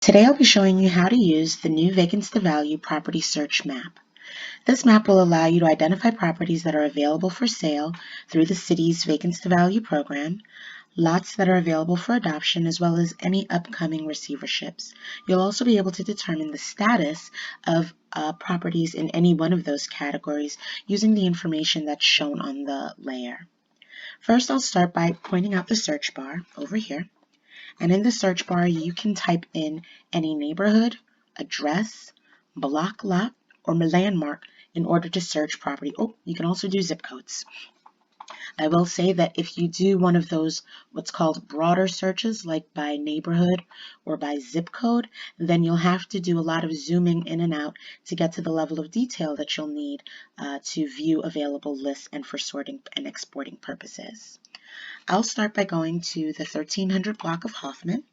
Today I'll be showing you how to use the new Vacancy to Value property search map. This map will allow you to identify properties that are available for sale through the city's Vacancy to Value program, lots that are available for adoption, as well as any upcoming receiverships. You'll also be able to determine the status of properties in any one of those categories using the information that's shown on the layer. First, I'll start by pointing out the search bar over here. And in the search bar, you can type in any neighborhood, address, block lot, or landmark in order to search property. Oh, you can also do zip codes. I will say that if you do one of those what's called broader searches, like by neighborhood or by zip code, then you'll have to do a lot of zooming in and out to get to the level of detail that you'll need to view available lists and for sorting and exporting purposes. I'll start by going to the 1300 block of Hoffman.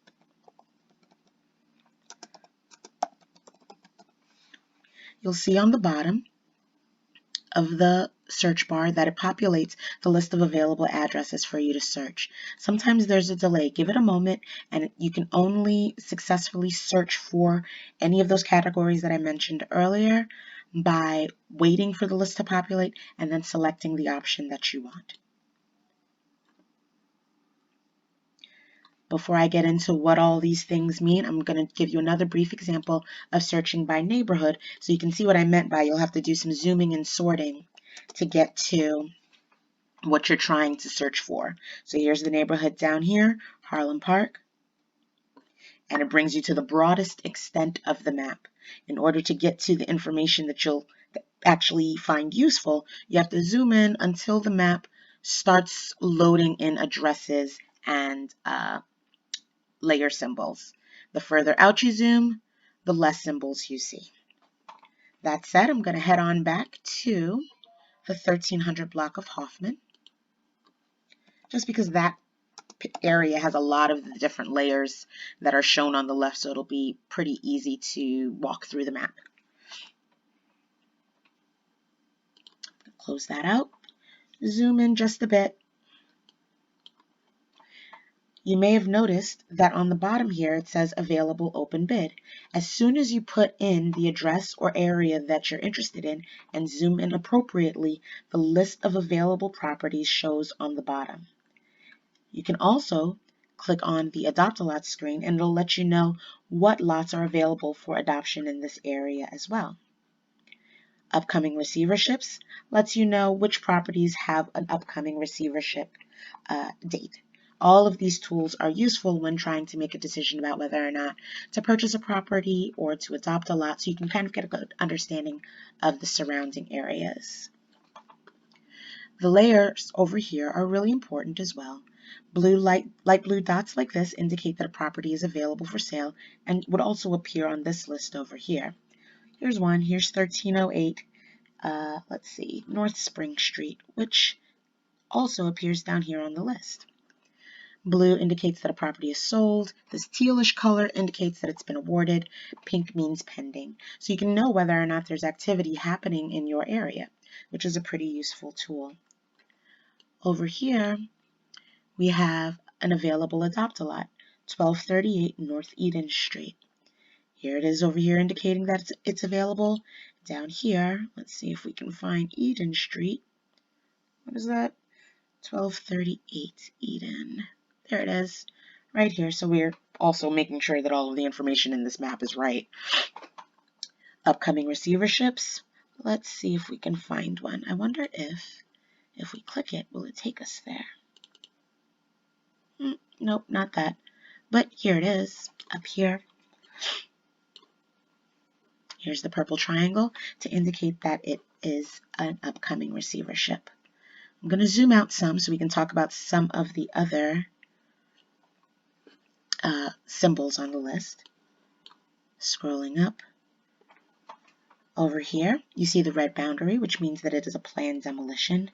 You'll see on the bottom of the search bar that it populates the list of available addresses for you to search. Sometimes there's a delay. Give it a moment and you can only successfully search for any of those categories that I mentioned earlier by waiting for the list to populate and then selecting the option that you want. Before I get into what all these things mean, I'm going to give you another brief example of searching by neighborhood so you can see what I meant by you'll have to do some zooming and sorting to get to what you're trying to search for. So here's the neighborhood down here, Harlem Park, and it brings you to the broadest extent of the map. In order to get to the information that you'll actually find useful, you have to zoom in until the map starts loading in addresses and layer symbols. The further out you zoom, the less symbols you see. That said, I'm going to head on back to the 1300 block of Hoffman, just because that area has a lot of the different layers that are shown on the left, so it'll be pretty easy to walk through the map. Close that out, zoom in just a bit. You may have noticed that on the bottom here it says available open bid. As soon as you put in the address or area that you're interested in and zoom in appropriately, the list of available properties shows on the bottom. You can also click on the Adopt a Lot screen and it'll let you know what lots are available for adoption in this area as well. Upcoming receiverships lets you know which properties have an upcoming receivership date. All of these tools are useful when trying to make a decision about whether or not to purchase a property or to adopt a lot, so you can kind of get a good understanding of the surrounding areas. The layers over here are really important as well. Light blue dots like this indicate that a property is available for sale and would also appear on this list over here. Here's one. Here's 1308. Let's see, North Spring Street, which also appears down here on the list. Blue indicates that a property is sold. This tealish color indicates that it's been awarded. Pink means pending. So you can know whether or not there's activity happening in your area, which is a pretty useful tool. Over here, we have an available Adopt a Lot, 1238 North Eden Street. Here it is over here indicating that it's available. Down here, let's see if we can find Eden Street. What is that? 1238 Eden. There it is, right here. So we're also making sure that all of the information in this map is right. Upcoming receiverships. Let's see if we can find one. I wonder if we click it, will it take us there? Nope, not that. But here it is, up here. Here's the purple triangle to indicate that it is an upcoming receivership. I'm going to zoom out some so we can talk about some of the other symbols on the list. Scrolling up. Over here, you see the red boundary, which means that it is a planned demolition.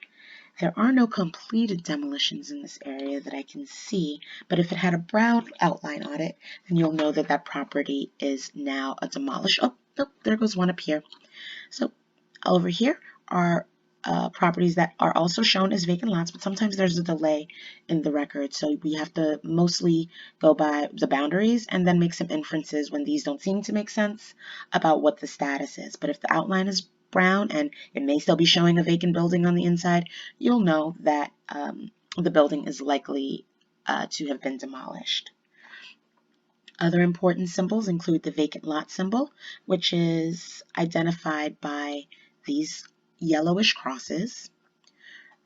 There are no completed demolitions in this area that I can see, but if it had a brown outline on it, then you'll know that that property is now a demolished. Oh, nope, there goes one up here. So over here are properties that are also shown as vacant lots, but sometimes there's a delay in the record. So we have to mostly go by the boundaries and then make some inferences when these don't seem to make sense about what the status is. But if the outline is brown and it may still be showing a vacant building on the inside, you'll know that the building is likely to have been demolished. Other important symbols include the vacant lot symbol, which is identified by these yellowish crosses.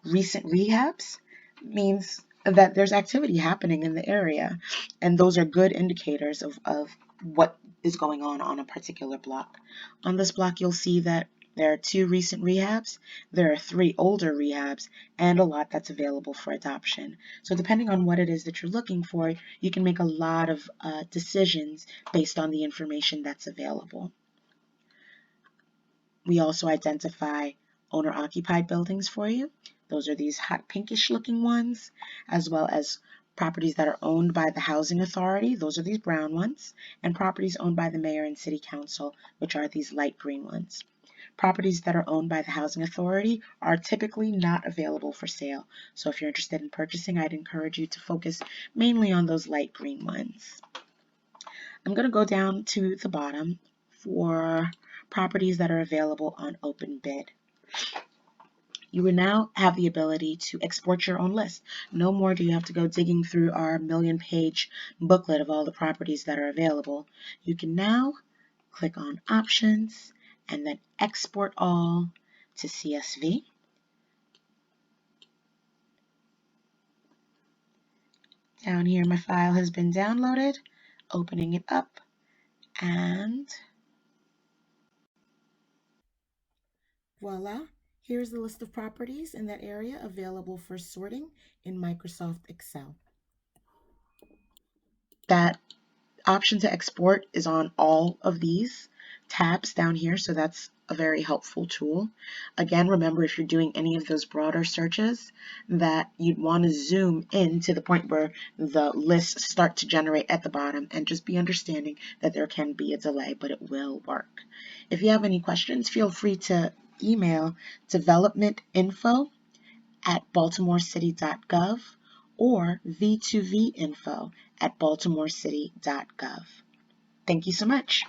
Recent rehabs means that there's activity happening in the area, and those are good indicators of what is going on a particular block. On this block, you'll see that there are 2 recent rehabs, there are 3 older rehabs, and a lot that's available for adoption. So depending on what it is that you're looking for, you can make a lot of decisions based on the information that's available. We also identify owner-occupied buildings for you. Those are these hot pinkish looking ones, as well as properties that are owned by the housing authority. Those are these brown ones, and properties owned by the mayor and city council, which are these light green ones. Properties that are owned by the housing authority are typically not available for sale. So if you're interested in purchasing, I'd encourage you to focus mainly on those light green ones. I'm going to go down to the bottom for properties that are available on open bid. You will now have the ability to export your own list. No more do you have to go digging through our 1,000,000-page booklet of all the properties that are available. You can now click on Options and then Export All to CSV. Down here, my file has been downloaded. Opening it up, and voila, here's the list of properties in that area available for sorting in Microsoft Excel. That option to export is on all of these tabs down here, so that's a very helpful tool. Again, remember, if you're doing any of those broader searches, that you'd want to zoom in to the point where the lists start to generate at the bottom, and just be understanding that there can be a delay, but it will work. If you have any questions, feel free to email developmentinfo@baltimorecity.gov or V2V info@baltimorecity.gov. Thank you so much.